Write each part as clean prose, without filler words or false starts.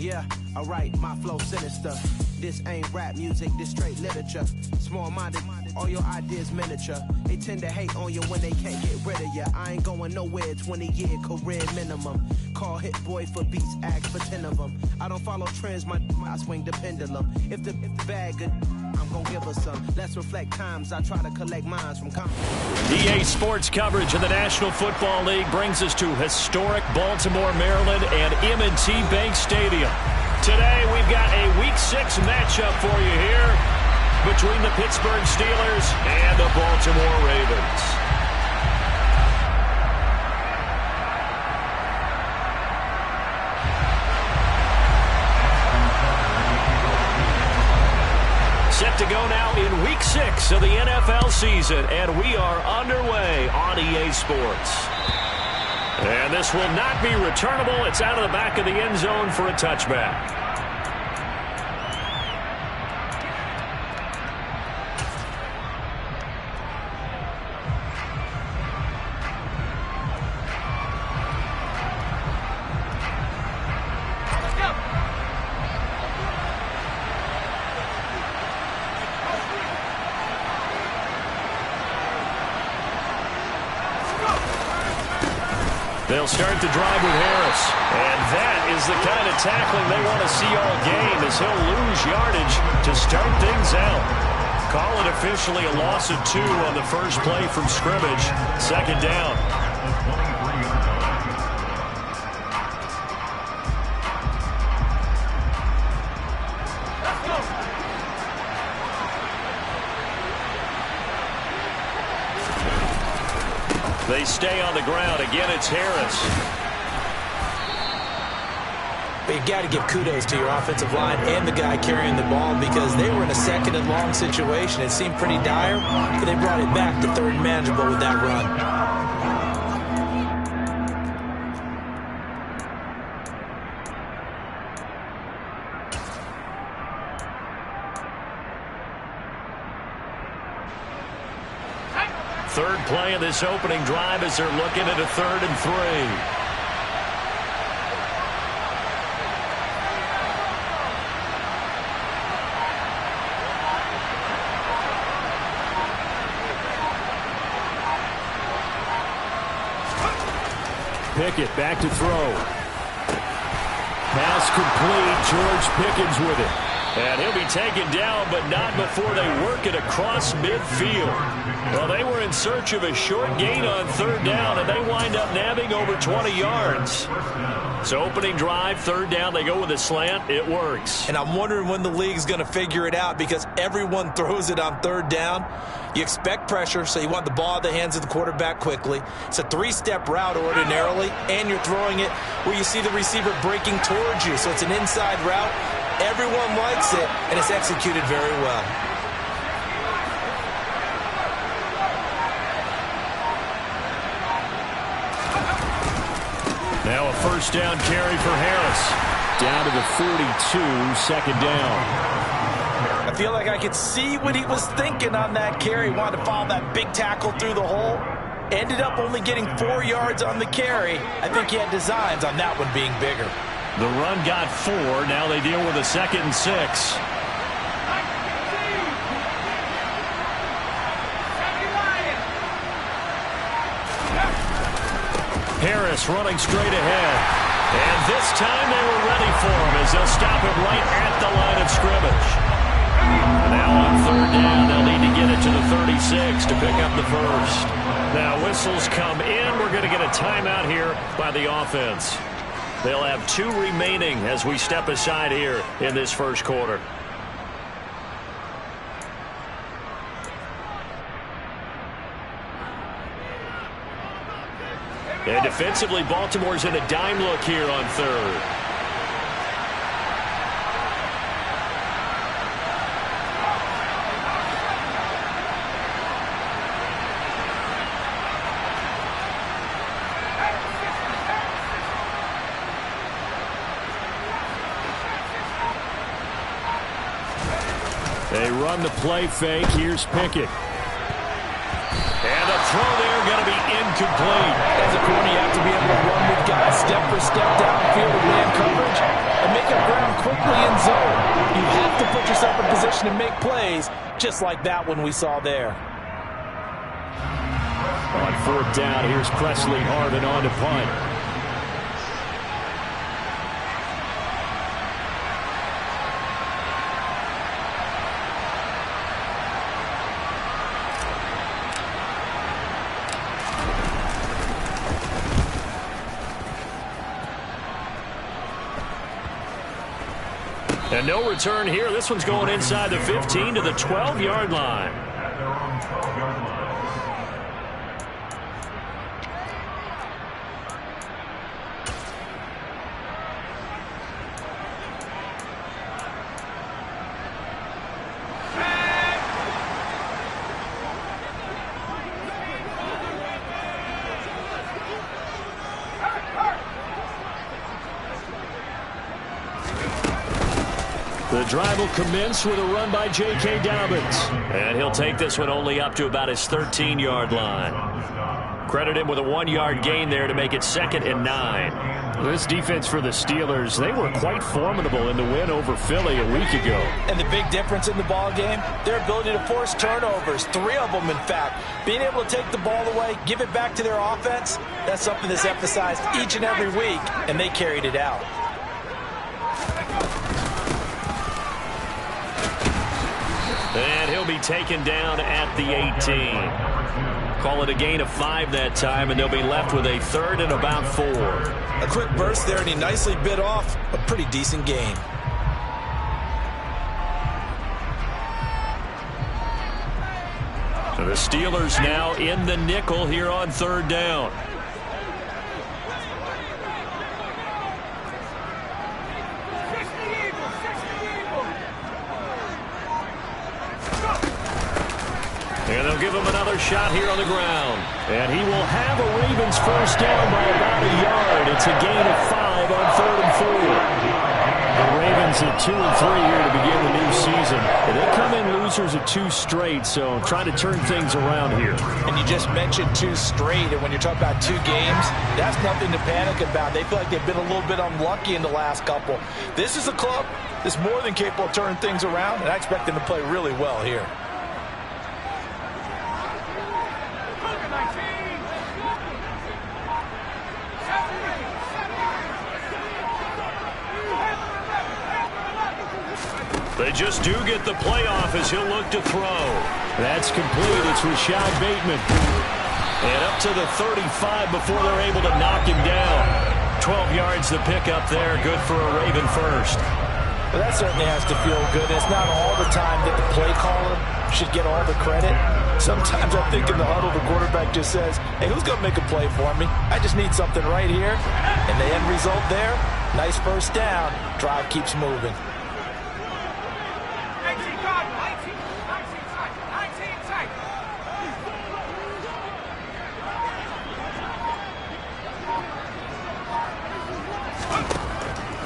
Yeah, alright, my flow sinister. This ain't rap music, this straight literature. Small-minded, all your ideas miniature. They tend to hate on you when they can't get rid of you. I ain't going nowhere, 20-year career minimum. Call Hit Boy for beats, ask for 10 of them. I don't follow trends, I swing the pendulum. If the bag good, I'm gonna give us some. Let's reflect times, I try to collect mines from EA Sports coverage of the National Football League brings us to historic Baltimore, Maryland and M&T Bank Stadium. Today we've got a Week 6 matchup for you here between the Pittsburgh Steelers and the Baltimore Ravens. Set to go now in Week 6 of the NFL season, and we are underway on EA Sports. And this will not be returnable. It's out of the back of the end zone for a touchback. They'll start the drive with Harris. And that is the kind of tackling they want to see all game, as he'll lose yardage to start things out. Call it officially a loss of 2 on the first play from scrimmage. Second down. They stay on the ground. Again, it's Harris. But you got to give kudos to your offensive line and the guy carrying the ball, because they were in a second and long situation. It seemed pretty dire, but they brought it back to third and manageable with that run. Third play of this opening drive as they're looking at a 3rd and 3. Pickett back to throw. Pass complete. George Pickens with it. And he'll be taken down, but not before they work it across midfield. Well, they were in search of a short gain on 3rd down, and they wind up nabbing over 20 yards. So opening drive, 3rd down, they go with a slant. It works. And I'm wondering when the league's going to figure it out, because everyone throws it on 3rd down. You expect pressure, so you want the ball in the hands of the quarterback quickly. It's a 3-step route ordinarily, and you're throwing it where you see the receiver breaking towards you. So it's an inside route. Everyone likes it, and it's executed very well. Now a 1st down carry for Harris. Down to the 42, 2nd down. I feel like I could see what he was thinking on that carry. Wanted to follow that big tackle through the hole. Ended up only getting 4 yards on the carry. I think he had designs on that one being bigger. The run got 4. Now they deal with a 2nd and 6. Harris running straight ahead. And this time they were ready for him, as they'll stop him right at the line of scrimmage. Now on 3rd down, they'll need to get it to the 36 to pick up the first. Now whistles come in. We're going to get a timeout here by the offense. They'll have 2 remaining as we step aside here in this first quarter. And defensively, Baltimore's in a dime look here on 3rd. They run the play fake. Here's Pickett. And the throw there going to be incomplete. As a corner, you have to be able to run with guys step for step downfield with man coverage and make a great to put yourself in position to make plays, just like that one we saw there. On 4th down, here's Presley Harvin on to punt. And no return here. This one's going inside the 15 to the 12-yard line. At their own 12-yard line. The drive will commence with a run by J.K. Dobbins. And he'll take this one only up to about his 13-yard line. Credit him with a 1-yard gain there to make it 2nd and 9. This defense for the Steelers, they were quite formidable in the win over Philly a week ago. And the big difference in the ball game, their ability to force turnovers, 3 of them in fact. Being able to take the ball away, give it back to their offense, that's something that's emphasized each and every week, and they carried it out. And he'll be taken down at the 18. Call it a gain of 5 that time, and they'll be left with a 3rd and about 4. A quick burst there, and he nicely bit off a pretty decent gain. So the Steelers now in the nickel here on 3rd down. And they'll give him another shot here on the ground. And he will have a Ravens first down by about a yard. It's a gain of 5 on 3rd and 4. The Ravens at 2 and 3 here to begin the new season. And they come in losers of 2 straight, so trying to turn things around here. And you just mentioned 2 straight, and when you're talking about 2 games, that's nothing to panic about. They feel like they've been a little bit unlucky in the last couple. This is a club that's more than capable of turning things around, and I expect them to play really well here. They just do get the playoff as he'll look to throw. That's complete. It's Rashad Bateman. And up to the 35 before they're able to knock him down. 12 yards to pick up there. Good for a Raven first. Well, that certainly has to feel good. It's not all the time that the play caller should get all the credit. Sometimes I think in the huddle, the quarterback just says, hey, who's going to make a play for me? I just need something right here. And the end result there, nice first down. Drive keeps moving.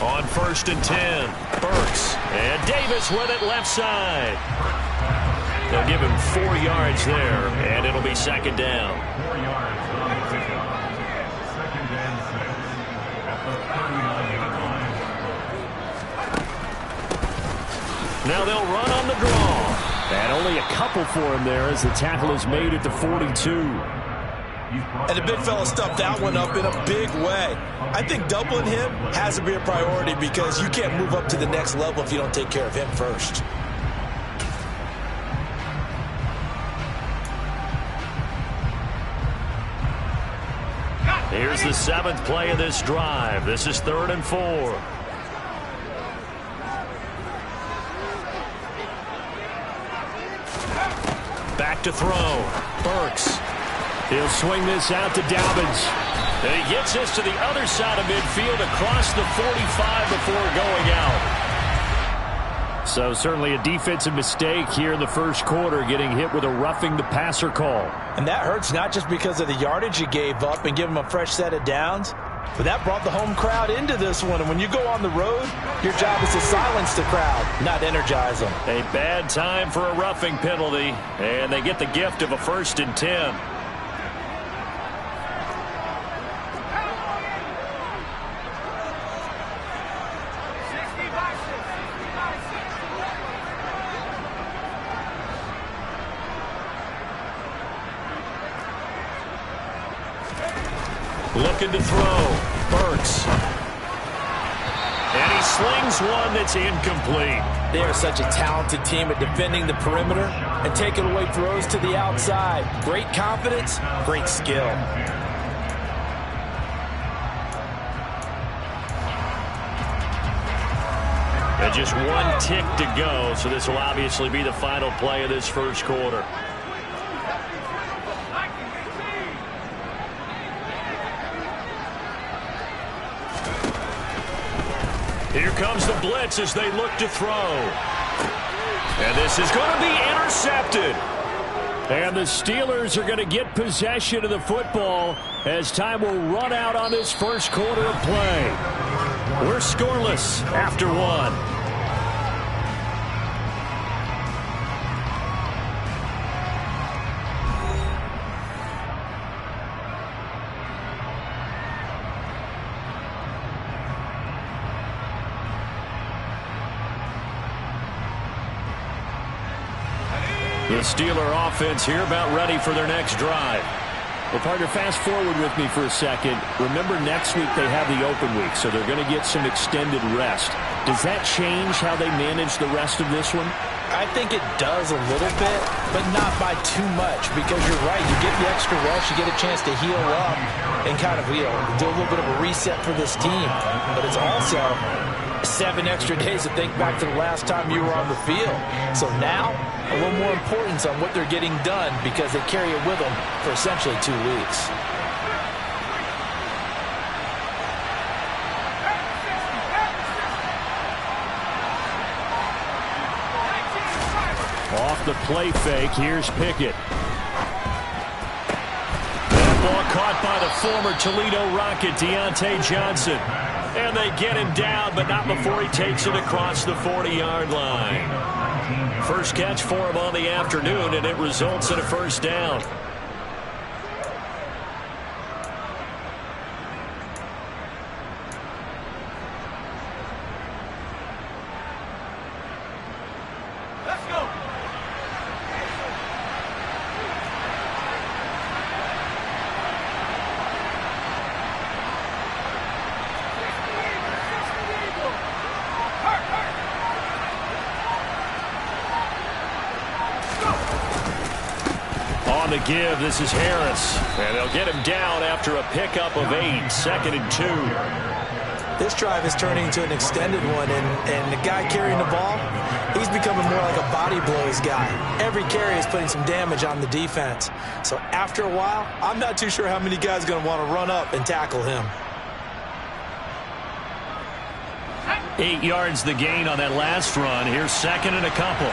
On 1st and 10, Burks. And Davis with it left side. They'll give him 4 yards there, and it'll be 2nd down. 4 yards on the pickup. 2nd and 6 at the 39-yard line. Now they'll run on the draw. And only a couple for him there as the tackle is made at the 42. And the big fella stuffed that one up in a big way. I think doubling him has to be a priority because you can't move up to the next level if you don't take care of him first. Here's the 7th play of this drive. This is 3rd and 4. Back to throw. Burks. He'll swing this out to Dobbins. And he gets this to the other side of midfield across the 45 before going out. So certainly a defensive mistake here in the first quarter, getting hit with a roughing the passer call. And that hurts not just because of the yardage you gave up and give them a fresh set of downs, but that brought the home crowd into this one. And when you go on the road, your job is to silence the crowd, not energize them. A bad time for a roughing penalty, and they get the gift of a 1st and 10. Looking to throw. Burks. And he slings one that's incomplete. They are such a talented team at defending the perimeter and taking away throws to the outside. Great confidence, great skill. And just one tick to go, so this will obviously be the final play of this first quarter. Here comes the blitz as they look to throw. And this is going to be intercepted. And the Steelers are going to get possession of the football as time will run out on this first quarter of play. We're scoreless after one. The Steeler offense here about ready for their next drive. Well, partner, fast forward with me for a second. Remember, next week they have the open week, so they're going to get some extended rest. Does that change how they manage the rest of this one? I think it does a little bit, but not by too much, because you're right. You get the extra rest, you get a chance to heal up and kind of, do a little bit of a reset for this team. But it's also 7 extra days to think back to the last time you were on the field. So now, a little more importance on what they're getting done because they carry it with them for essentially 2 weeks. Off the play fake, here's Pickett. That ball caught by the former Toledo Rocket, Deontay Johnson. And they get him down, but not before he takes it across the 40-yard line. First catch for him on the afternoon, and it results in a first down. Let's go. On the give, this is Harris. And they'll get him down after a pickup of 8, 2nd and 2. This drive is turning into an extended one, and the guy carrying the ball, he's becoming more like a body blows guy. Every carry is putting some damage on the defense. So after a while, I'm not too sure how many guys are going to want to run up and tackle him. 8 yards the gain on that last run. Here's 2nd and a couple.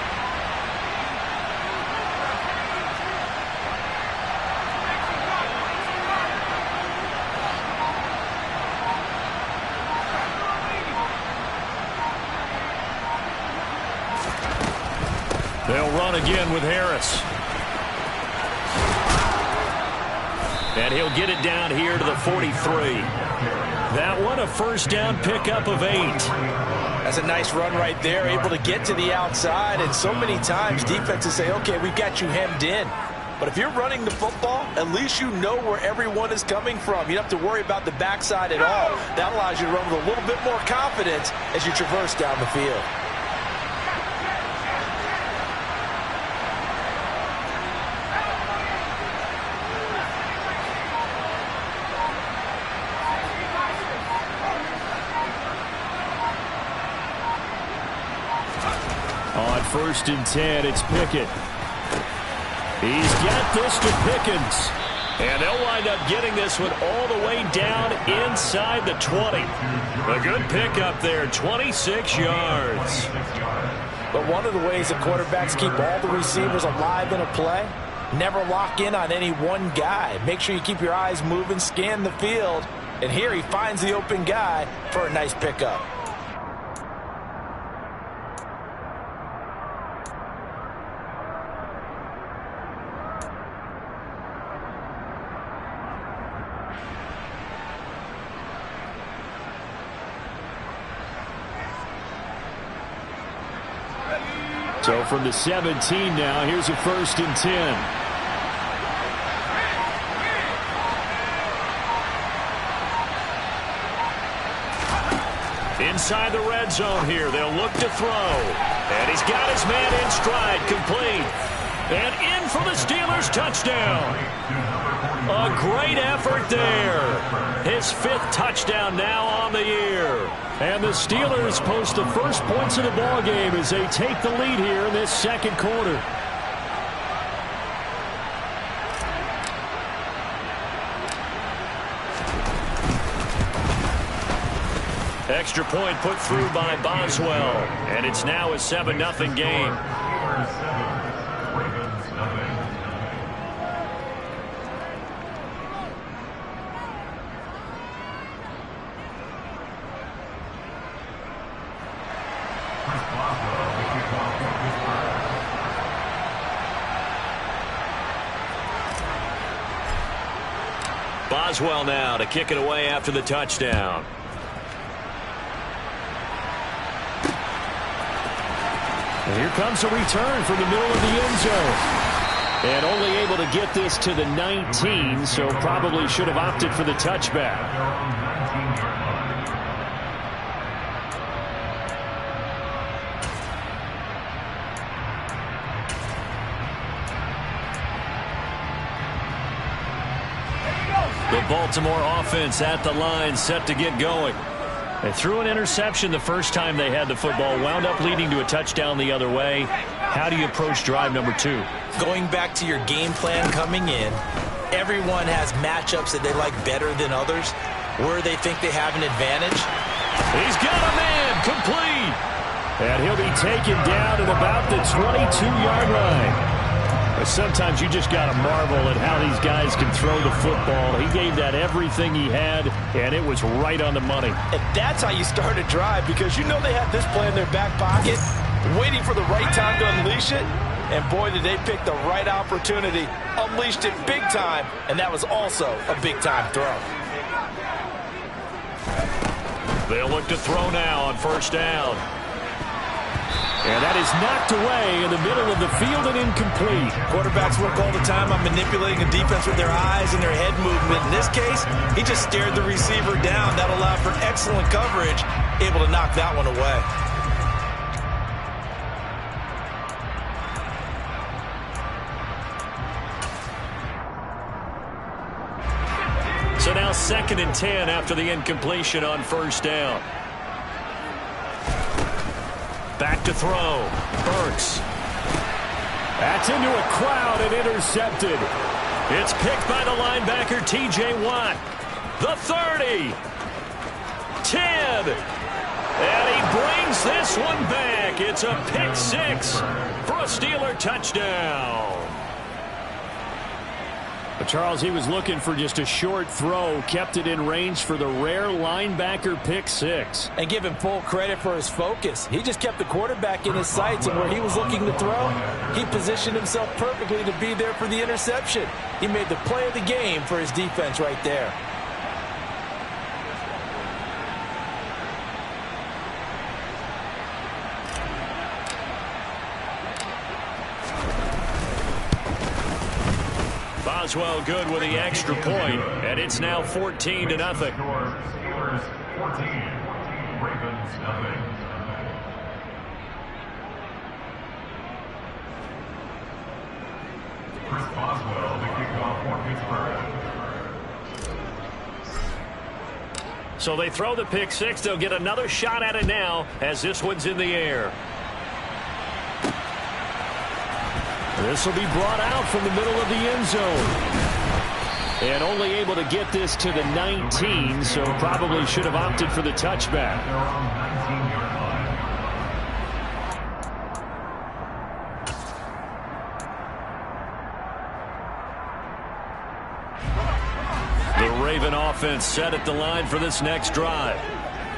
They'll run again with Harris. And he'll get it down here to the 43. That one a first down pickup of 8. That's a nice run right there, able to get to the outside. And so many times defenses say, okay, we've got you hemmed in. But if you're running the football, at least you know where everyone is coming from. You don't have to worry about the backside at all. That allows you to run with a little bit more confidence as you traverse down the field. On 1st and 10, it's Pickett. He's got this to Pickens. And they'll wind up getting this one all the way down inside the 20. A good pickup there, 26 yards. But one of the ways that quarterbacks keep all the receivers alive in a play, never lock in on any one guy. Make sure you keep your eyes moving, scan the field. And here he finds the open guy for a nice pickup. So from the 17 now, here's a 1st and 10. Inside the red zone here. They'll look to throw. And he's got his man in stride, complete. And in for the Steelers touchdown. A great effort there. His 5th touchdown now on the year. And the Steelers post the first points of the ball game as they take the lead here in this second quarter. Extra point put through by Boswell. And it's now a 7-0 game. Boswell now to kick it away after the touchdown. And here comes a return from the middle of the end zone. And only able to get this to the 19, so probably should have opted for the touchback. The Baltimore offense at the line, set to get going. They threw an interception the first time they had the football, wound up leading to a touchdown the other way. How do you approach drive number 2? Going back to your game plan coming in, everyone has matchups that they like better than others, where they think they have an advantage. He's got a man, complete. And he'll be taken down at about the 22-yard line. Sometimes you just got to marvel at how these guys can throw the football. He gave that everything he had, and it was right on the money. And that's how you start a drive, because you know they have this play in their back pocket, waiting for the right time to unleash it. And boy, did they pick the right opportunity. Unleashed it big time, and that was also a big-time throw. They'll look to throw now on first down. And that is knocked away in the middle of the field and incomplete. Quarterbacks work all the time on manipulating a defense with their eyes and their head movement. In this case, he just stared the receiver down. That allowed for excellent coverage, able to knock that one away. So now 2nd and 10 after the incompletion on first down. Back to throw. Burks. That's into a crowd and intercepted. It's picked by the linebacker, T.J. Watt. The 30. 10. And he brings this one back. It's a pick 6 for a Steeler touchdown. But Charles, he was looking for just a short throw, kept it in range for the rare linebacker pick 6. And give him full credit for his focus. He just kept the quarterback in his sights, and where he was looking to throw, he positioned himself perfectly to be there for the interception. He made the play of the game for his defense right there. Boswell good with the extra point, and it's now 14-0. Steelers 14, Ravens nothing. Chris Boswell to kick off for Pittsburgh. So they throw the pick 6. They'll get another shot at it now as this one's in the air. This will be brought out from the middle of the end zone. And only able to get this to the 19, so probably should have opted for the touchback. The Raven offense set at the line for this next drive.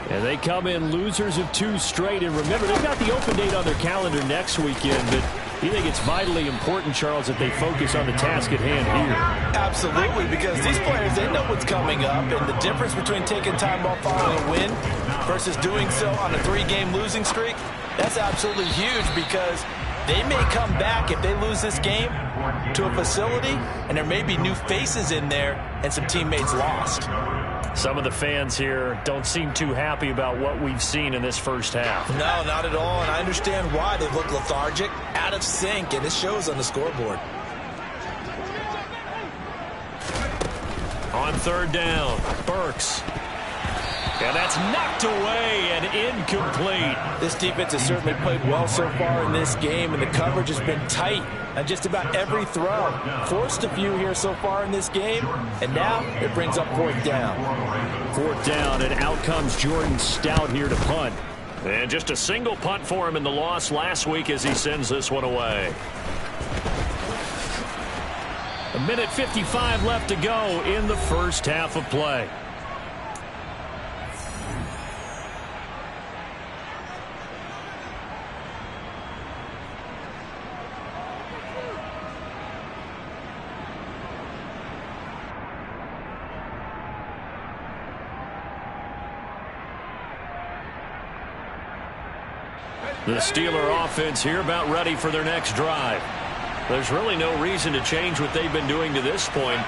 And they come in losers of 2 straight. And remember, they've got the open date on their calendar next weekend, but you think it's vitally important, Charles, that they focus on the task at hand here? Absolutely, because these players, they know what's coming up, and the difference between taking time off following a win versus doing so on a 3-game losing streak, that's absolutely huge, because they may come back if they lose this game to a facility, and there may be new faces in there and some teammates lost. Some of the fans here don't seem too happy about what we've seen in this first half. No, not at all, and I understand why. They look lethargic, out of sync, and it shows on the scoreboard. On third down, Burks. And that's knocked away and incomplete. This defense has certainly played well so far in this game, and the coverage has been tight on just about every throw. Forced a few here so far in this game, and now it brings up fourth down. Fourth down, and out comes Jordan Stout here to punt. And just a single punt for him in the loss last week as he sends this one away. 1:55 left to go in the first half of play. The Steeler offense here about ready for their next drive. There's really no reason to change what they've been doing to this point.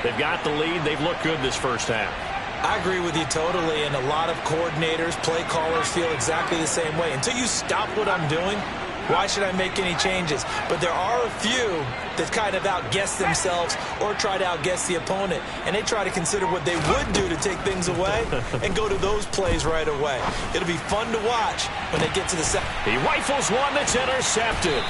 They've got the lead. They've looked good this first half. I agree with you totally, and a lot of coordinators, play callers feel exactly the same way. Until you stop what I'm doing, why should I make any changes? But there are a few that kind of outguess themselves or try to outguess the opponent, and they try to consider what they would do to take things away and go to those plays right away. It'll be fun to watch when they get to the second. He rifles one that's intercepted.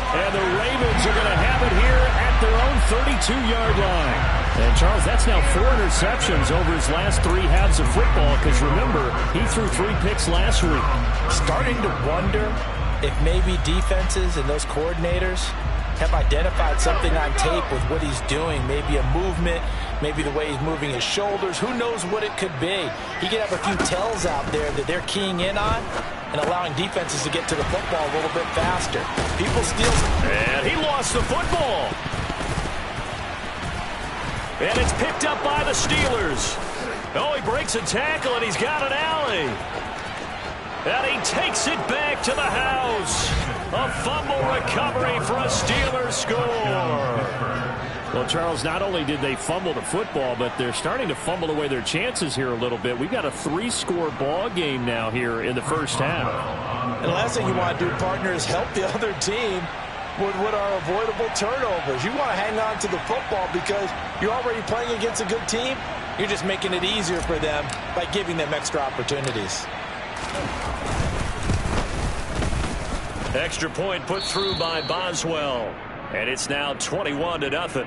And the Ravens are going to have it here at their own 32-yard line. And, Charles, that's now 4 interceptions over his last 3 halves of football because, remember, he threw 3 picks last week. Starting to wonder if maybe defenses and those coordinators have identified something on tape with what he's doing. Maybe a movement, maybe the way he's moving his shoulders. Who knows what it could be? He could have a few tells out there that they're keying in on and allowing defenses to get to the football a little bit faster. People steal. And he lost the football. And it's picked up by the Steelers. Oh, he breaks a tackle, and he's got an alley. And he takes it back to the house. A fumble recovery for a Steelers score. Well, Charles, not only did they fumble the football, but they're starting to fumble away their chances here a little bit. We've got a 3-score ball game now here in the first half. And the last thing you want to do, partner, is help the other team with what are avoidable turnovers. You want to hang on to the football because you're already playing against a good team. You're just making it easier for them by giving them extra opportunities. Extra point put through by Boswell. And it's now 21-0.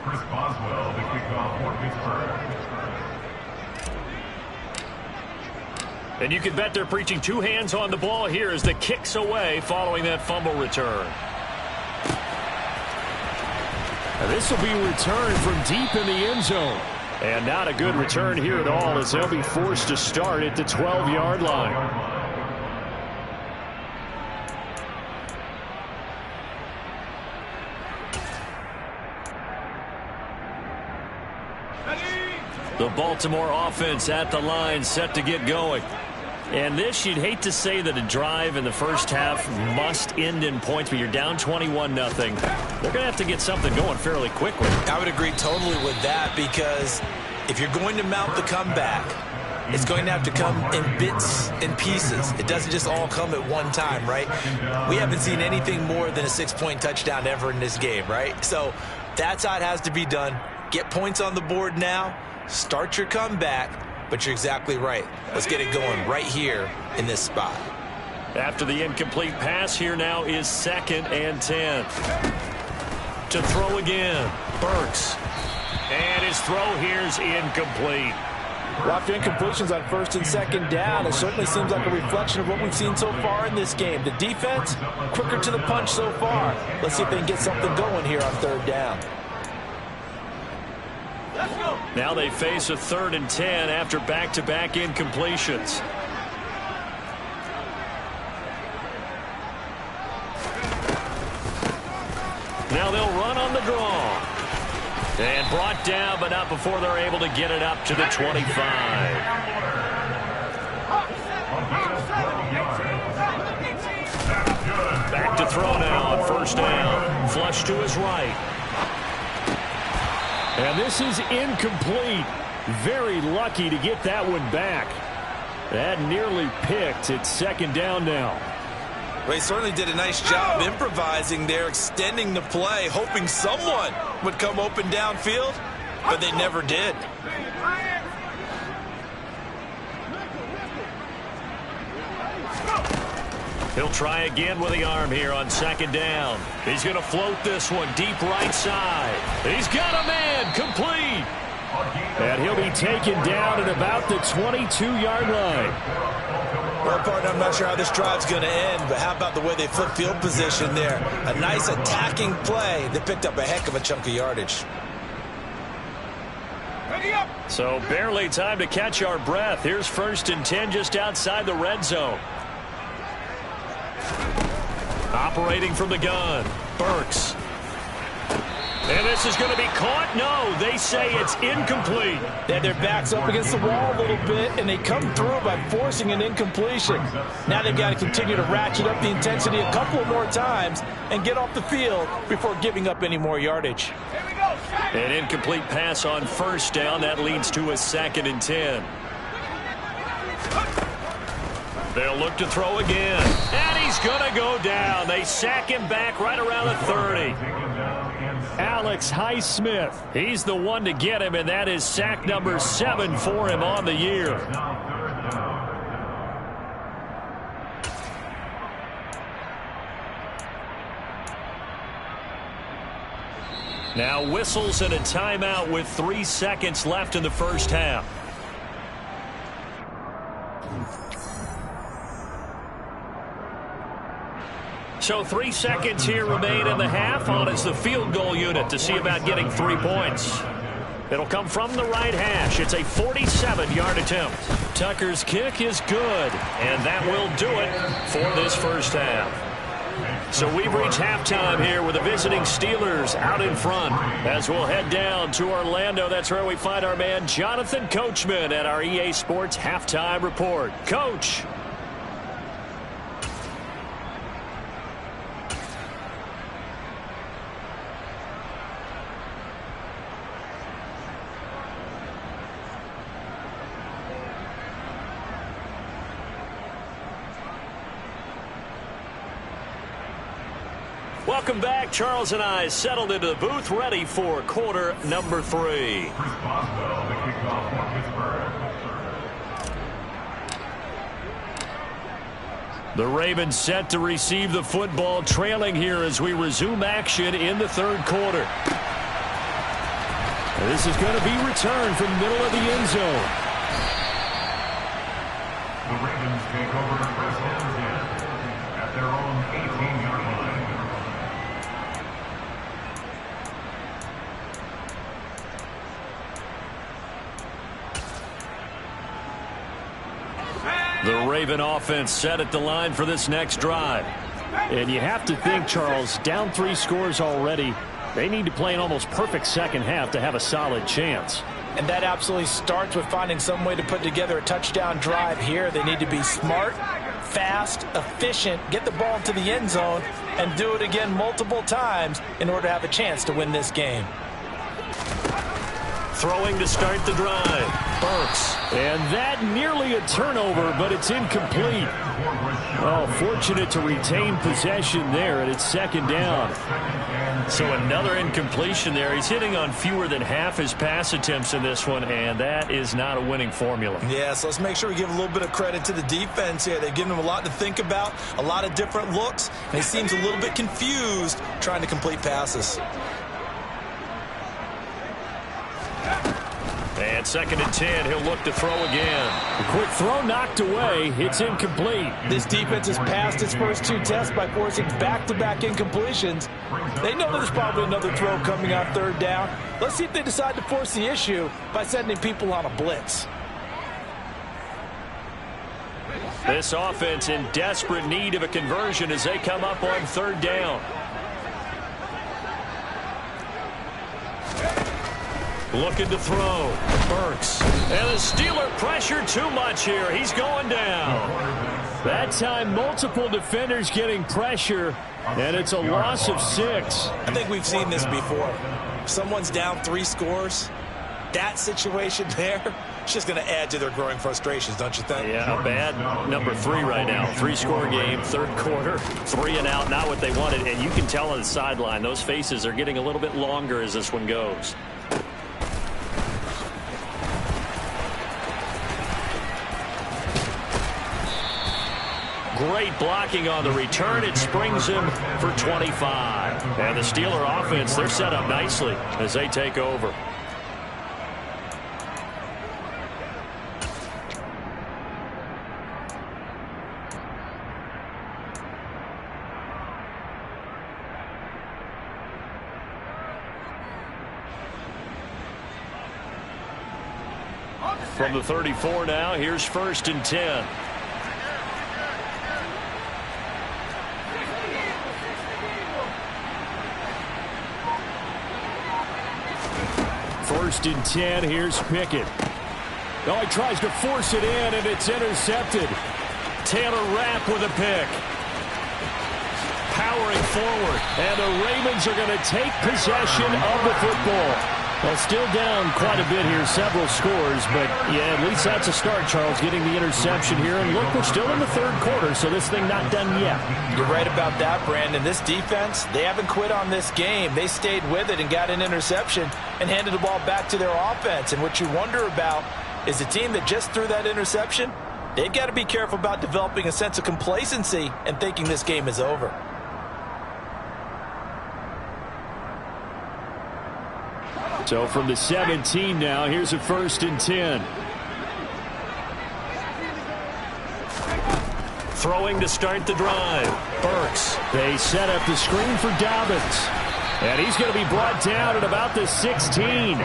Chris Boswell, the kickoff for Pittsburgh. And you can bet they're preaching 2 hands on the ball here as the kick's away following that fumble return. Now this will be returned from deep in the end zone. And not a good return here at all as they'll be forced to start at the 12-yard line. The Baltimore offense at the line set to get going. And this, you'd hate to say that a drive in the first half must end in points, but you're down 21-0. They're going to have to get something going fairly quickly. I would agree totally with that because if you're going to mount the comeback, it's going to have to come in bits and pieces. It doesn't just all come at one time, right? We haven't seen anything more than a 6-point touchdown ever in this game, right? So that's how it has to be done. Get points on the board now. Start your comeback, but you're exactly right. Let's get it going right here in this spot. After the incomplete pass, here now is 2nd and 10. To throw again, Burks. And his throw here's incomplete. Well, after incompletions on 1st and 2nd down, it certainly seems like a reflection of what we've seen so far in this game. The defense, quicker to the punch so far. Let's see if they can get something going here on 3rd down. Now they face a 3rd and 10 after back-to-back incompletions. Now they'll run on the draw. And brought down, but not before they're able to get it up to the 25. Back to throw now on 1st down. Flush to his right. And this is incomplete. Very lucky to get that one back. That nearly picked. It's second down now. Well, he certainly did a nice job improvising there, extending the play, hoping someone would come open downfield, but they never did. He'll try again with the arm here on second down. He's going to float this one deep right side. He's got a man, complete. And he'll be taken down at about the 22-yard line. Well, partner, I'm not sure how this drive's going to end, but how about the way they flip field position there? A nice attacking play that picked up a heck of a chunk of yardage. So barely time to catch our breath. Here's 1st and 10 just outside the red zone. Operating from the gun, Burks. And this is going to be caught. No, they say it's incomplete. They had their backs up against the wall a little bit, and they come through by forcing an incompletion. Now they've got to continue to ratchet up the intensity a couple more times and get off the field before giving up any more yardage. An incomplete pass on 1st down. That leads to a 2nd and 10. They'll look to throw again. And he's going to go down. They sack him back right around the 30. Alex Highsmith. He's the one to get him, and that is sack number 7 for him on the year. Now whistles and a timeout with 3 seconds left in the first half. So 3 seconds here remain in the half. On is the field goal unit to see about getting 3 points. It'll come from the right hash. It's a 47-yard attempt. Tucker's kick is good, and that will do it for this first half. So we've reached halftime here with the visiting Steelers out in front. As we'll head down to Orlando, that's where we find our man Jonathan Coachman at our EA Sports Halftime Report. Coach. Welcome back. Charles and I settled into the booth, ready for quarter number 3. The Ravens set to receive the football, trailing here as we resume action in the 3rd quarter. This is going to be returned from the middle of the end zone. The Ravens take over first and 10 at their own 18-yard line. The Raven offense set at the line for this next drive. And you have to think, Charles, down 3 scores already. They need to play an almost perfect second half to have a solid chance. And that absolutely starts with finding some way to put together a touchdown drive here. They need to be smart, fast, efficient, get the ball to the end zone, and do it again multiple times in order to have a chance to win this game. Throwing to start the drive. Burks. And that nearly a turnover, but it's incomplete. Oh, fortunate to retain possession there, and it's second down. So another incompletion there. He's hitting on fewer than half his pass attempts in this one, and that is not a winning formula. Yeah, so let's make sure we give a little bit of credit to the defense here. They've given him a lot to think about, a lot of different looks, and he seems a little bit confused trying to complete passes. And 2nd and 10, he'll look to throw again. A quick throw knocked away. It's incomplete. This defense has passed its first 2 tests by forcing back-to-back incompletions. They know there's probably another throw coming on 3rd down. Let's see if they decide to force the issue by sending people on a blitz. This offense in desperate need of a conversion as they come up on 3rd down. Looking to throw. Burks. And the Steeler pressure too much here. He's going down. That time, multiple defenders getting pressure, and it's a loss of 6. I think we've seen this before. someone's down 3 scores, that situation there, it's just going to add to their growing frustrations, don't you think? Yeah, bad number 3 right now. 3-score game, third quarter, 3 and out, not what they wanted. And you can tell on the sideline, those faces are getting a little bit longer as this one goes. Great blocking on the return. It springs him for 25. And the Steeler offense, they're set up nicely as they take over. From the 34 now, here's 1st and 10. First and 10, here's Pickett. Oh, he tries to force it in, and it's intercepted. Taylor Rapp with a pick. Powering forward, and the Ravens are going to take possession of the football. Well, still down quite a bit here, several scores, but yeah, at least that's a start, Charles, getting the interception here. And look, we're still in the third quarter, so this thing not done yet. You're right about that, Brandon. This defense, they haven't quit on this game. They stayed with it and got an interception and handed the ball back to their offense. And what you wonder about is the team that just threw that interception, they've got to be careful about developing a sense of complacency and thinking this game is over. So from the 17 now, here's a 1st and 10. Throwing to start the drive. Burks. They set up the screen for Dobbins. And he's going to be brought down at about the 16.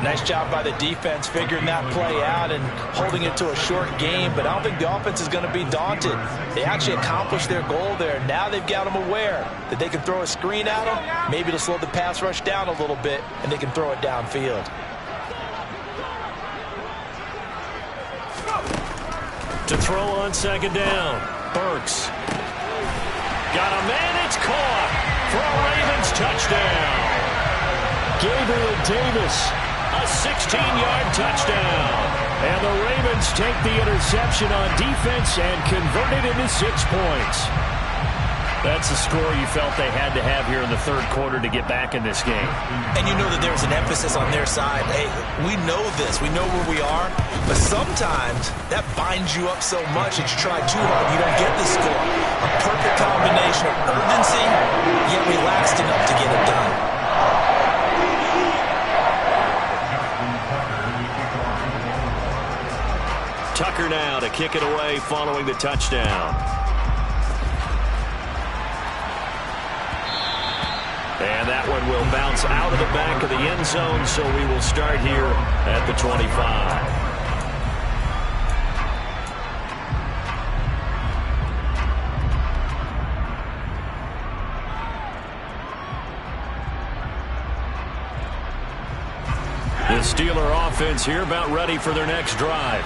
Nice job by the defense figuring that play out and holding it to a short game, but I don't think the offense is going to be daunted. They actually accomplished their goal there. Now they've got them aware that they can throw a screen at them, maybe to slow the pass rush down a little bit, and they can throw it downfield. To throw on 2nd down, Burks. Got a man, it's caught for a Ravens touchdown. Gabriel Davis. A 16-yard touchdown. And the Ravens take the interception on defense and convert it into 6 points. That's the score you felt they had to have here in the third quarter to get back in this game. And you know that there's an emphasis on their side. Hey, we know this. We know where we are. But sometimes that binds you up so much that you try too hard, you don't get the score. A perfect combination of urgency, yet relaxed enough to get it done. Tucker now to kick it away following the touchdown. And that one will bounce out of the back of the end zone, so we will start here at the 25. The Steeler offense here about ready for their next drive.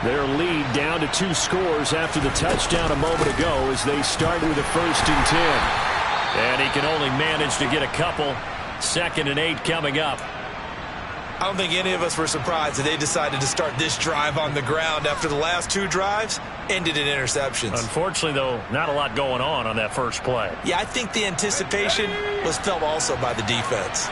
Their lead down to 2 scores after the touchdown a moment ago as they start with a 1st and 10. And he can only manage to get a couple. 2nd and 8 coming up. I don't think any of us were surprised that they decided to start this drive on the ground after the last 2 drives ended in interceptions. Unfortunately, though, not a lot going on that first play. Yeah, I think the anticipation was felt also by the defense.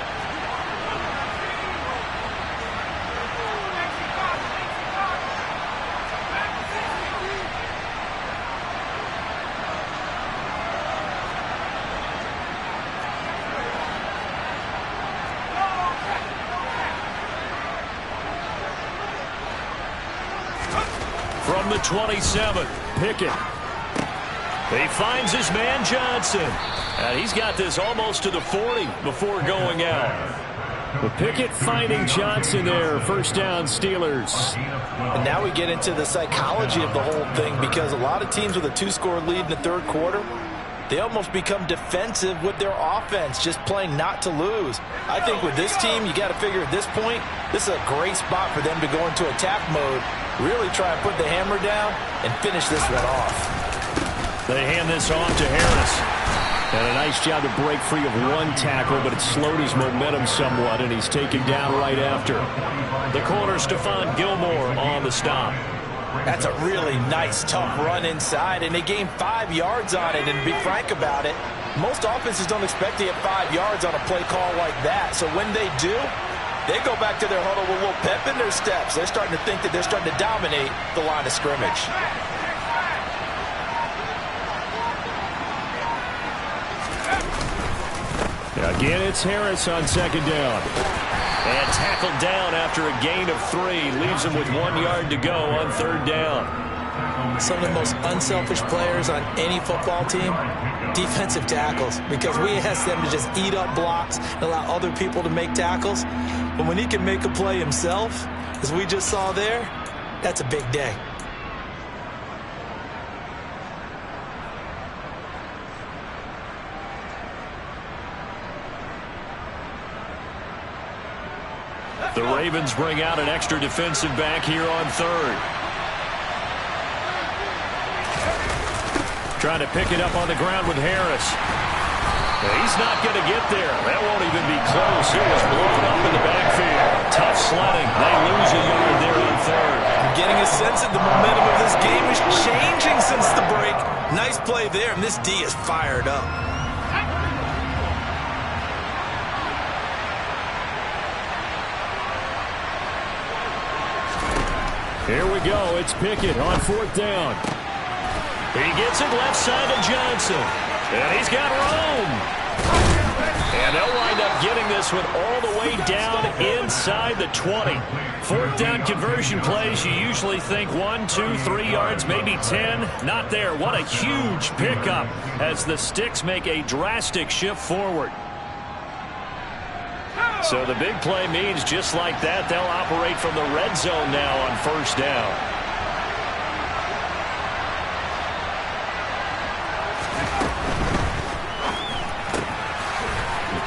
From the 27, Pickett. He finds his man Johnson. And he's got this almost to the 40 before going out. But Pickett finding Johnson there. 1st down, Steelers. And now we get into the psychology of the whole thing, because a lot of teams with a 2-score lead in the third quarter, they almost become defensive with their offense, just playing not to lose. I think with this team, you got to figure at this point, this is a great spot for them to go into attack mode, really try and put the hammer down and finish this one off. They hand this off to Harris. And a nice job to break free of one tackle, but it slowed his momentum somewhat, and he's taken down right after. The corner, Stephon Gilmore, on the stop. That's a really nice, tough run inside, and they gained 5 yards on it. And to be frank about it, most offenses don't expect to get 5 yards on a play call like that. So when they do, they go back to their huddle with a little pep in their steps. They're starting to think that they're starting to dominate the line of scrimmage. Again, it's Harris on second down. And tackled down after a gain of 3. Leaves him with 1 yard to go on third down. Some of the most unselfish players on any football team, defensive tackles, because we ask them to just eat up blocks and allow other people to make tackles. But when he can make a play himself, as we just saw there, that's a big day. The Ravens bring out an extra defensive back here on third. Trying to pick it up on the ground with Harris. He's not going to get there. That won't even be close. It was blown up in the backfield. Tough sledding. They lose a yard there on third. I'm getting a sense that the momentum of this game is changing since the break. Nice play there, and this D is fired up. Here we go. It's Pickett on fourth down. He gets it left side to Johnson. And he's got room. And they'll wind up getting this one all the way down inside the 20. Fourth down conversion plays, you usually think 1, 2, 3 yards, maybe 10. Not there. What a huge pickup as the Sticks make a drastic shift forward. So the big play means just like that, they'll operate from the red zone now on first down.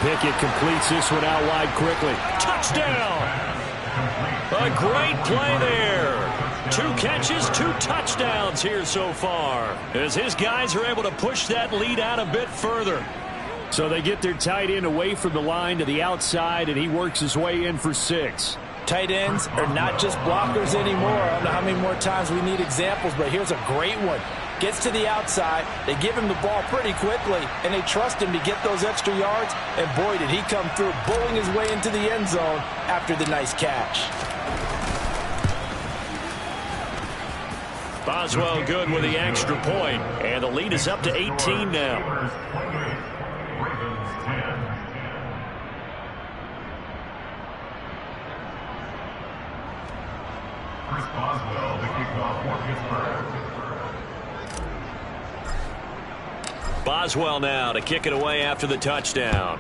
Pickett completes this one out wide quickly. Touchdown! A great play there. 2 catches, 2 touchdowns here so far, as his guys are able to push that lead out a bit further. So they get their tight end away from the line to the outside, and he works his way in for 6. Tight ends are not just blockers anymore. I don't know how many more times we need examples, but here's a great one. Gets to the outside, they give him the ball pretty quickly, and they trust him to get those extra yards, and boy, did he come through, bowling his way into the end zone after the nice catch. Boswell good with the extra point, and the lead is up to 18 now. Boswell, the kickoff for Pittsburgh. Boswell now to kick it away after the touchdown.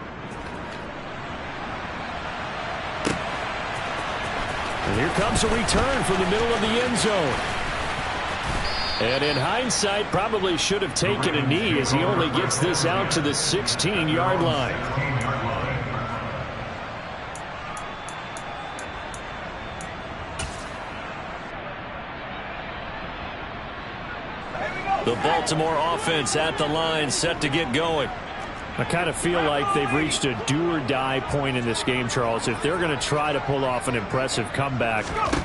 And here comes a return from the middle of the end zone. And in hindsight, probably should have taken a knee as he only gets this out to the 16-yard line. The Baltimore offense at the line, set to get going. I kind of feel like they've reached a do-or-die point in this game, Charles. If they're going to try to pull off an impressive comeback,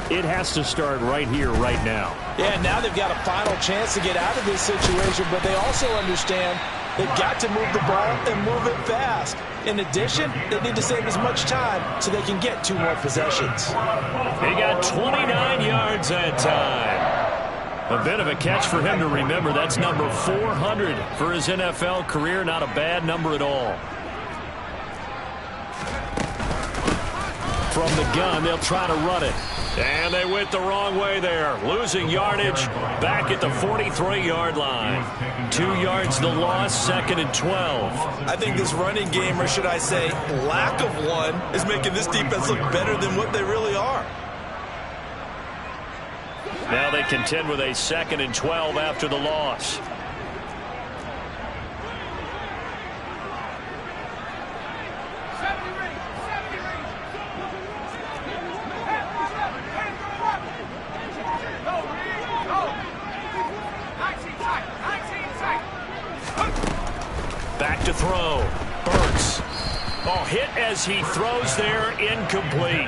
it has to start right here, right now. Yeah, now they've got a final chance to get out of this situation, but they also understand they've got to move the ball and move it fast. In addition, they need to save as much time so they can get 2 more possessions. He got 29 yards that time. A bit of a catch for him to remember. That's number 400 for his NFL career. Not a bad number at all. From the gun, they'll try to run it. And they went the wrong way there. Losing yardage back at the 43-yard line. 2 yards the loss, 2nd and 12. I think this running game, or should I say lack of one, is making this defense look better than what they really are. Now they contend with a 2nd and 12 after the loss. Back back to throw. Burks. Oh, hit as he throws there, incomplete.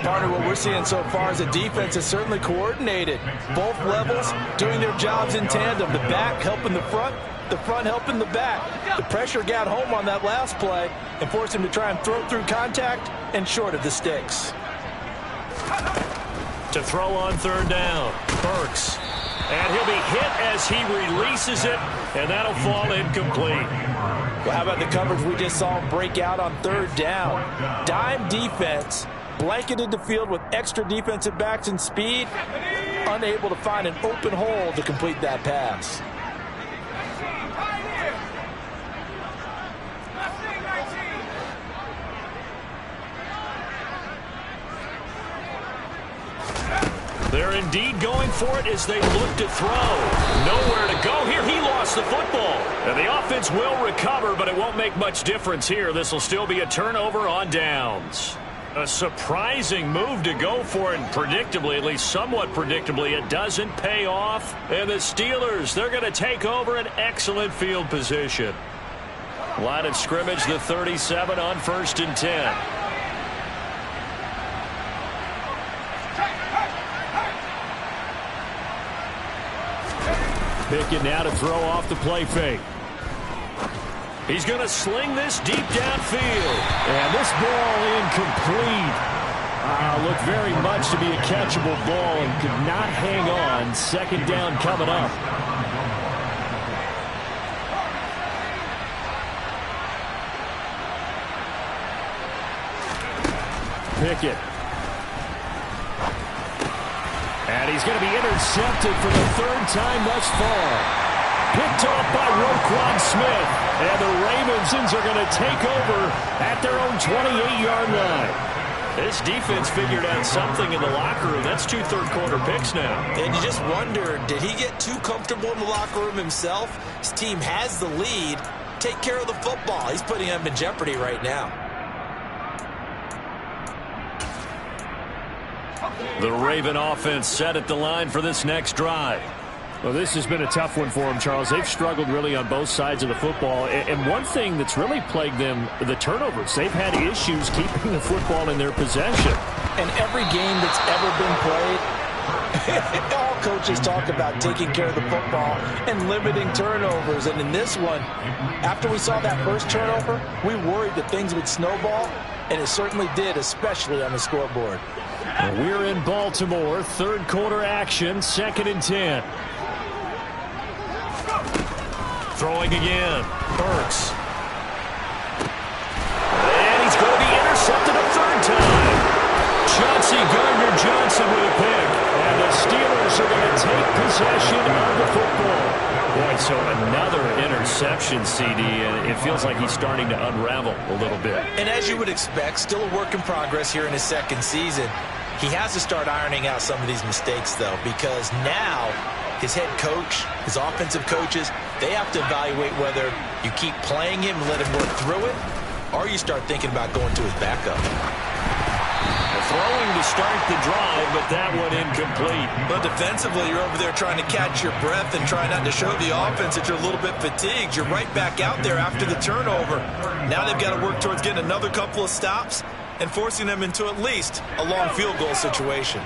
Partner, what we're seeing so far is the defense is certainly coordinated. Both levels doing their jobs in tandem. The back helping the front helping the back. The pressure got home on that last play and forced him to try and throw through contact and short of the sticks. To throw on third down, Burks. And he'll be hit as he releases it, and that'll fall incomplete. Well, how about the coverage we just saw him break out on third down? Dime defense, blanketed the field with extra defensive backs and speed, unable to find an open hole to complete that pass. They're indeed going for it as they look to throw. Nowhere to go here. He lost the football. And the offense will recover, but it won't make much difference here. This will still be a turnover on downs. A surprising move to go for it, and predictably, at least somewhat predictably, it doesn't pay off. And the Steelers, they're going to take over an excellent field position. Line of scrimmage, the 37 on 1st and 10. Pickett now to throw off the play fake. He's going to sling this deep downfield. And this ball incomplete. Looked very much to be a catchable ball and could not hang on. Second down coming up. Pickett. And he's going to be intercepted for the third time thus far. Picked off by Roquan Smith. And the Ravens are going to take over at their own 28-yard line. This defense figured out something in the locker room. That's 2 third-quarter picks now. And you just wonder, did he get too comfortable in the locker room himself? His team has the lead. Take care of the football. He's putting them in jeopardy right now. The Raven offense set at the line for this next drive. Well, this has been a tough one for them, Charles. They've struggled really on both sides of the football. And one thing that's really plagued them, the turnovers. They've had issues keeping the football in their possession. And every game that's ever been played, all coaches talk about taking care of the football and limiting turnovers. And in this one, after we saw that first turnover, we worried that things would snowball. And it certainly did, especially on the scoreboard. We're in Baltimore. Third quarter action. 2nd and 10. Throwing again. Burks. And he's going to be intercepted a third time. Chauncey Gardner-Johnson with a pick. And the Steelers are going to take possession of the football. Boy, so another interception, CD, and it feels like he's starting to unravel a little bit. And as you would expect, still a work in progress here in his second season. He has to start ironing out some of these mistakes, though, because now his head coach, his offensive coaches, they have to evaluate whether you keep playing him and let him work through it, or you start thinking about going to his backup. Throwing to start the drive, but that one incomplete. But defensively, you're over there trying to catch your breath and try not to show the offense that you're a little bit fatigued. You're right back out there after the turnover. Now they've got to work towards getting another couple of stops and forcing them into at least a long field goal situation.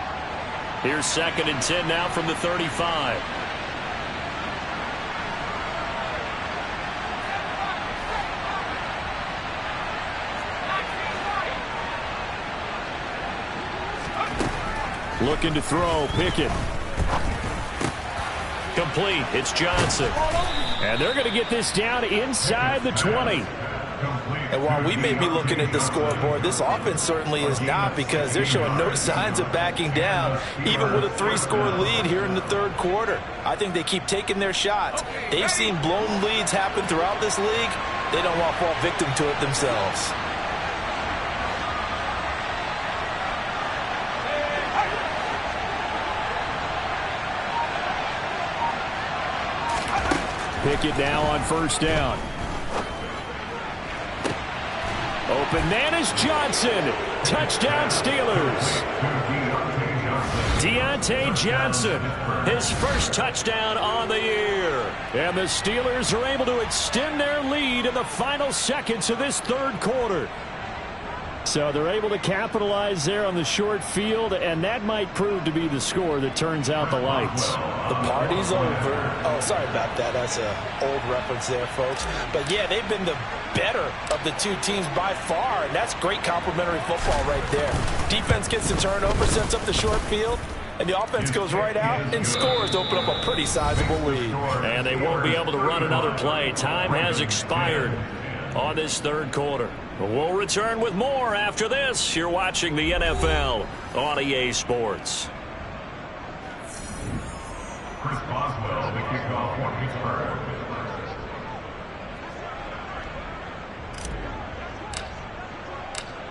Here's 2nd and 10 now from the 35. Looking to throw, Pickett. Complete, it's Johnson. And they're going to get this down inside the 20. And while we may be looking at the scoreboard, this offense certainly is not, because they're showing no signs of backing down, even with a 3-score lead here in the third quarter. I think they keep taking their shots. They've seen blown leads happen throughout this league. They don't want to fall victim to it themselves. Pickett now on 1st down. Open man is Johnson. Touchdown Steelers. Deontay Diontae Johnson, his first touchdown on the year. And the Steelers are able to extend their lead in the final seconds of this third quarter. So they're able to capitalize there on the short field, and that might prove to be the score that turns out the lights. The party's over. Oh, sorry about that. That's an old reference there, folks. But, yeah, they've been the better of the two teams by far, and that's great complimentary football right there. Defense gets the turnover, sets up the short field, and the offense goes right out and scores to open up a pretty sizable lead. And they won't be able to run another play. Time has expired on this third quarter. We'll return with more after this. You're watching the NFL on EA Sports. Chris Boswell, the kickoff for Pittsburgh.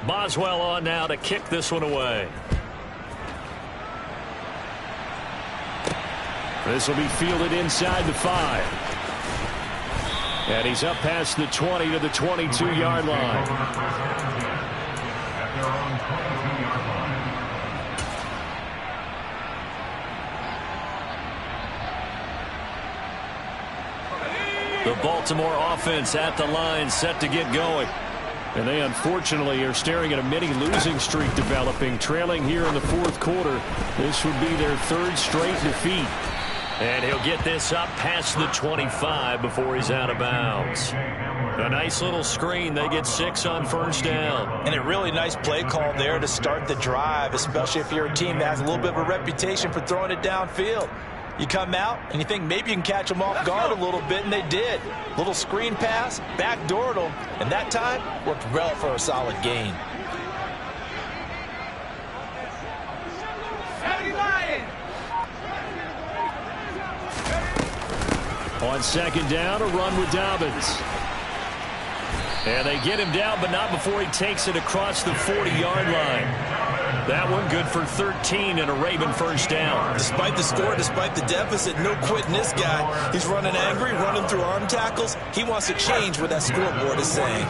Boswell on now to kick this one away. This will be fielded inside the 5. And he's up past the 20 to the 22-yard line. The Baltimore offense at the line, set to get going. And they unfortunately are staring at a mini losing streak developing, trailing here in the fourth quarter. This would be their third straight defeat. And he'll get this up past the 25 before he's out of bounds. A nice little screen. They get 6 on first down. And a really nice play call there to start the drive, especially if you're a team that has a little bit of a reputation for throwing it downfield. You come out and you think maybe you can catch them off guard a little bit, and they did. Little screen pass, backdoored them, and that time worked well for a solid gain. On second down, a run with Dobbins. And they get him down, but not before he takes it across the 40-yard line. That one good for 13 and a Raven first down. Despite the score, despite the deficit, no quitting this guy. He's running angry, running through arm tackles. He wants to change what that scoreboard is saying.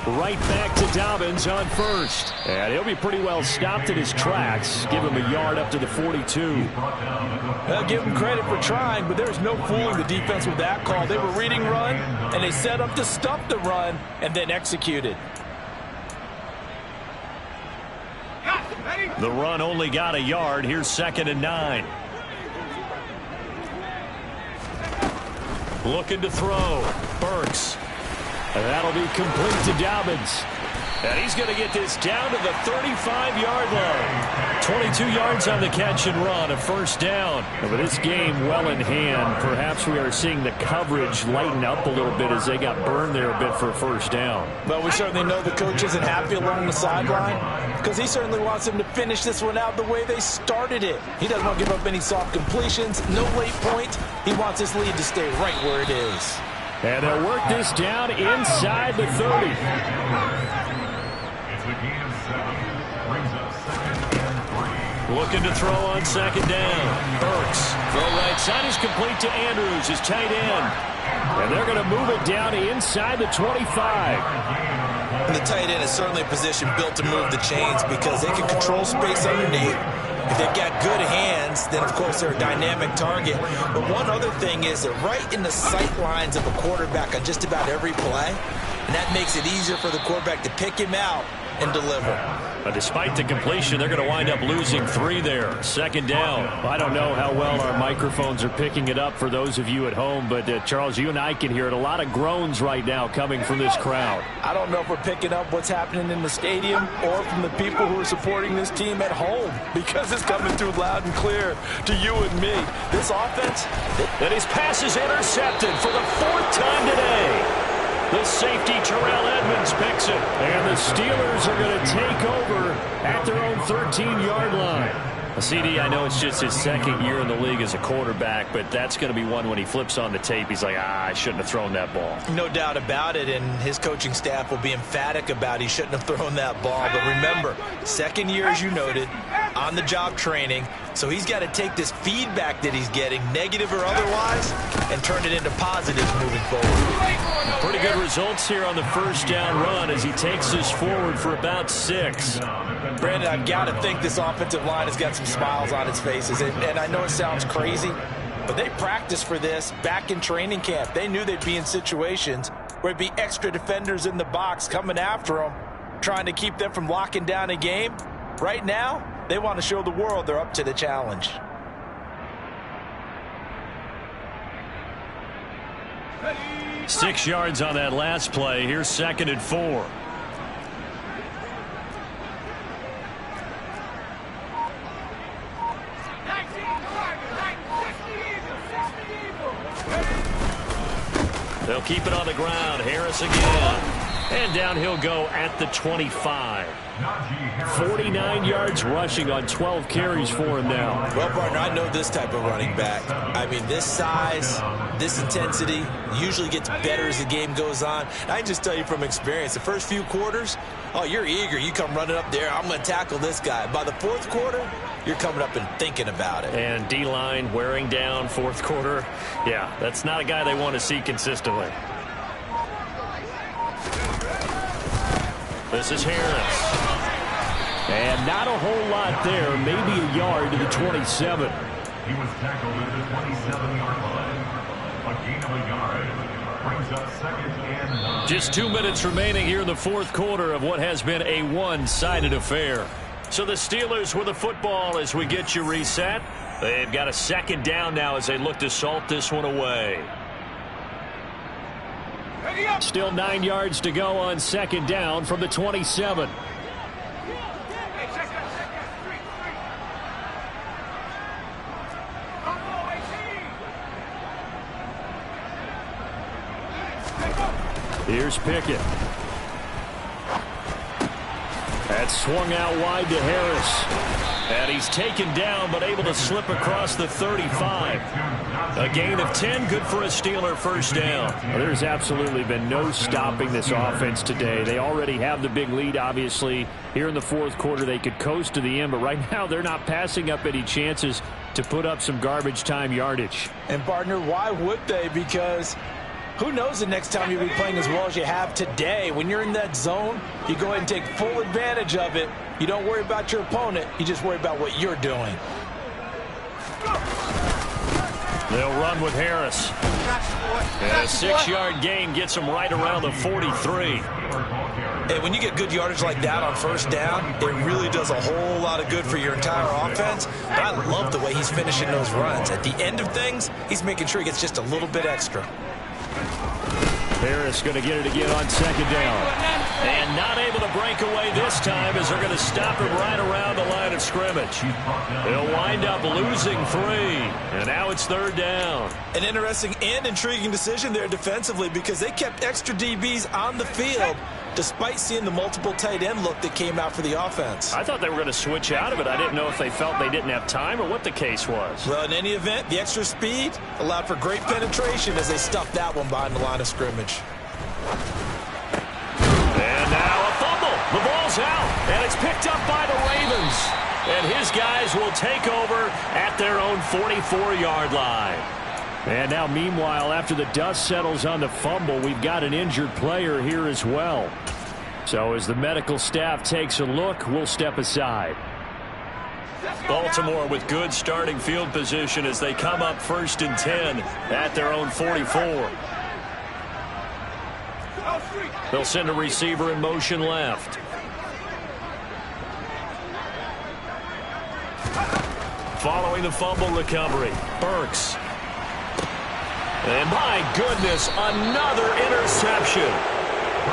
Right back to Dobbins on first. And he'll be pretty well stopped in his tracks. Give him a yard up to the 42. I'll give him credit for trying, but there's no fooling the defense with that call. They were reading run, and they set up to stop the run, and then executed. The run only got a yard. Here's 2nd and 9. Looking to throw. Burks. And that'll be complete to Dobbins. And he's going to get this down to the 35-yard line. 22 yards on the catch and run, a first down. And with this game well in hand, perhaps we are seeing the coverage lighten up a little bit as they got burned there a bit for a first down. But we certainly know the coach isn't happy along the sideline because he certainly wants them to finish this one out the way they started it. He doesn't want to give up any soft completions, no late points. He wants this lead to stay right where it is. And they'll work this down inside the 30. It's a gain of 7. Brings up 2nd and 3. Looking to throw on second down. Burks. Throw right side is complete to Andrews, his tight end. And they're going to move it down inside the 25. And the tight end is certainly a position built to move the chains because they can control space underneath. If they've got good hands, then, of course, they're a dynamic target. But one other thing is they're right in the sight lines of a quarterback on just about every play. And that makes it easier for the quarterback to pick him out and deliver. But despite the completion, they're going to wind up losing 3 there. 2nd down. I don't know how well our microphones are picking it up for those of you at home, but Charles, you and I can hear it. A lot of groans right now coming from this crowd. I don't know if we're picking up what's happening in the stadium or from the people who are supporting this team at home, because it's coming through loud and clear to you and me. This offense. And his pass is intercepted for the 4th time today. The safety, Terrell Edmonds, picks it. And the Steelers are going to take over at their own 13-yard line. CD, I know it's just his 2nd year in the league as a quarterback, but that's going to be one when he flips on the tape. He's like, I shouldn't have thrown that ball. No doubt about it, and his coaching staff will be emphatic about he shouldn't have thrown that ball. But remember, 2nd year, as you noted, on-the-job training. So he's got to take this feedback that he's getting, negative or otherwise, and turn it into positives moving forward. Pretty good results here on the first down run as he takes us forward for about 6. Brandon, I've got to think this offensive line has got some smiles on its faces. And I know it sounds crazy, but they practiced for this back in training camp. They knew they'd be in situations where it'd be extra defenders in the box coming after them, trying to keep them from locking down a game. Right now, they want to show the world they're up to the challenge. Ready. 6 yards on that last play. Here's 2nd and 4. They'll keep it on the ground. Harris again. And down he'll go at the 25. 49 yards rushing on 12 carries for him now. Well, partner, I know this type of running back. I mean, this size, this intensity usually gets better as the game goes on. And I can just tell you from experience, the first few quarters, oh, you're eager. You come running up there, I'm going to tackle this guy. By the 4th quarter, you're coming up and thinking about it. And D-line wearing down 4th quarter. Yeah, that's not a guy they want to see consistently. This is Harris. And not a whole lot there. Maybe a yard to the 27. He was tackled at the 27-yard line. A gain of a yard brings up 2nd and 9. Just 2 minutes remaining here in the 4th quarter of what has been a one-sided affair. So the Steelers with the football as we get you reset. They've got a 2nd down now as they look to salt this one away. Still 9 yards to go on 2nd down from the 27. Here's Pickett. That's swung out wide to Harris. And he's taken down but able to slip across the 35. A gain of 10, good for a Steeler 1st down. Well, there's absolutely been no stopping this offense today. They already have the big lead, obviously. Here in the 4th quarter, they could coast to the end, but right now they're not passing up any chances to put up some garbage time yardage. And, partner, why would they? Because who knows the next time you'll be playing as well as you have today. When you're in that zone, you go ahead and take full advantage of it. You don't worry about your opponent. You just worry about what you're doing. They'll run with Harris. And a 6-yard gain gets them right around the 43. And when you get good yardage like that on 1st down, it really does a whole lot of good for your entire offense. But I love the way he's finishing those runs. At the end of things, he's making sure he gets just a little bit extra. Harris going to get it again on 2nd down. And not able to break away this time as they're going to stop him right around the line of scrimmage. They'll wind up losing 3. And now it's 3rd down. An interesting and intriguing decision there defensively because they kept extra DBs on the field despite seeing the multiple tight end look that came out for the offense. I thought they were going to switch out of it. I didn't know if they felt they didn't have time or what the case was. Well, in any event, the extra speed allowed for great penetration as they stuffed that one behind the line of scrimmage. And now a fumble. The ball's out, and it's picked up by the Ravens. And his guys will take over at their own 44-yard line. And now, meanwhile, after the dust settles on the fumble, we've got an injured player here as well. So as the medical staff takes a look, we'll step aside. Baltimore with good starting field position as they come up 1st and 10 at their own 44. They'll send a receiver in motion left. Following the fumble recovery, Burks. And my goodness, another interception.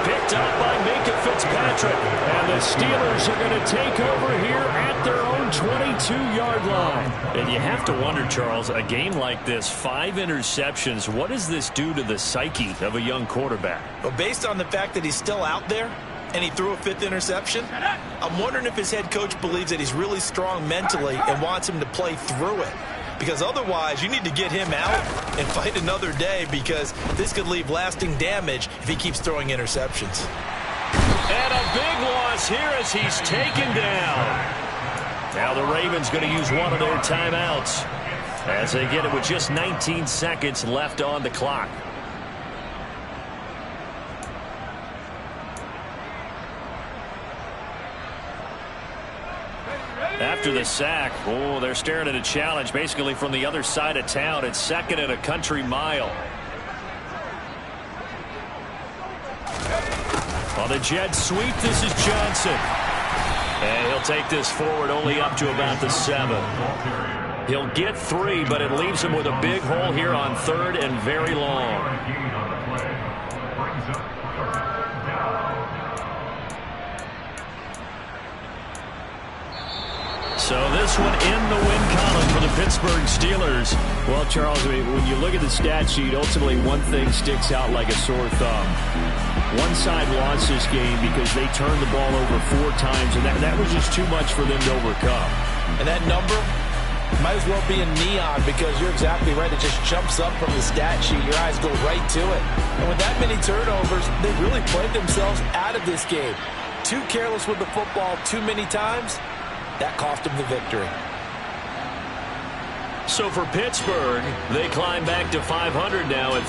Picked up by Minka Fitzpatrick. And the Steelers are going to take over here at their own 22-yard line. And you have to wonder, Charles, a game like this, 5 interceptions, what does this do to the psyche of a young quarterback? Well, based on the fact that he's still out there and he threw a 5th interception, I'm wondering if his head coach believes that he's really strong mentally and wants him to play through it. Because otherwise, you need to get him out and fight another day because this could leave lasting damage if he keeps throwing interceptions. And a big loss here as he's taken down. Now the Ravens going to use one of their timeouts as they get it with just 19 seconds left on the clock. After the sack, they're staring at a challenge basically from the other side of town. It's second and a country mile. On the jet sweep, this is Johnson. And he'll take this forward only up to about the 7. He'll get 3, but it leaves him with a big hole here on 3rd and very long. So this one in the win column for the Pittsburgh Steelers. Well, Charles, I mean, when you look at the stat sheet, ultimately one thing sticks out like a sore thumb. One side lost this game because they turned the ball over 4 times, and that was just too much for them to overcome. And that number might as well be in neon because you're exactly right. It just jumps up from the stat sheet. Your eyes go right to it. And with that many turnovers, they really played themselves out of this game. Too careless with the football too many times. That cost them the victory. So for Pittsburgh, they climb back to 500 now at